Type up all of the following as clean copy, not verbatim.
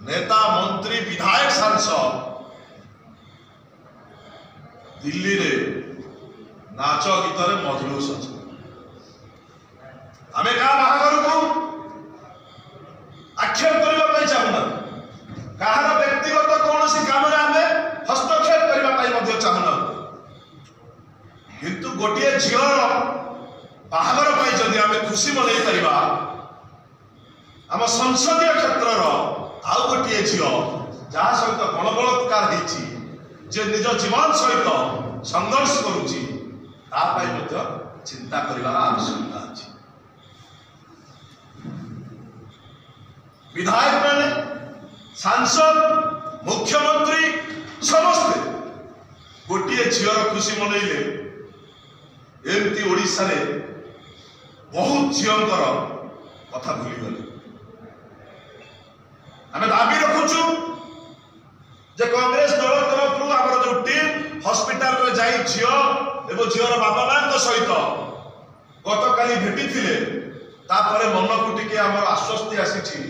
नेता मंत्री विधायक सांसद दिल्ली रे नाच गीत मजलूस अच्छे आम क्या बाहागर को आक्षेप करने चाहूना कहार व्यक्तिगत कौन सी काम आम हस्तक्षेप करने चाहूना किंतु गोटे झीर बाहागर जदि आम खुशी मनई पार आम संसदीय क्षेत्र आउ गोटे झील जहाँ सहित गणबलात्कार जे निज जीवन सहित संघर्ष करुच्ची चिंता करिवार आवश्यकता अछि। विधायक माने सांसद मुख्यमंत्री समस्ते गोटे झीर खुशी मनइले एमती ओडिशा रे बहुत झीलकर कथा भूली गले। आम दाबी रखुचु जे कांग्रेस दल तरफ आमर जो टीम हॉस्पिटल रे जाई झील एवं झीर बापा मां सहित गत काली भेटी थिले तापरे मन को टिके आमर आश्वस्ति आसी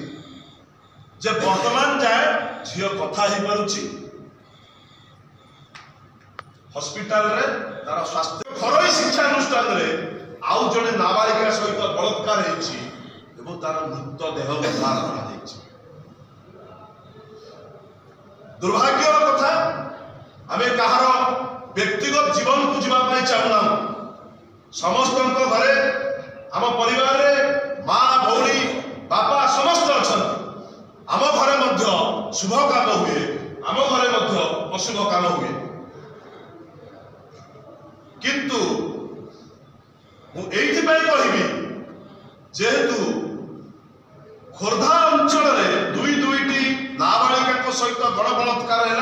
जे वर्तमान जाए झील कथा ही पारुची हॉस्पिटल रे तार स्वास्थ्य घरोई शिक्षा अनुष्ठान रे आउ जने नाबालिका सहित बलात्कार हेछि एवं तार मृत देह उद्धार करा हेछि। दुर्भाग्य कथा आमे कहार व्यक्तिगत जीवन को जीवा चाहूना समस्त घरे आम परिवार रे माँ भौणी बापा समस्त अच्छा आम घरे मध्य शुभ काम हुए आम घरे मध्य अशुभ काम हुए किंतु मुझे कहबी जेहेतु खोर्धा अंचल दुईटी नाबालिका सहित गणबलात्कार है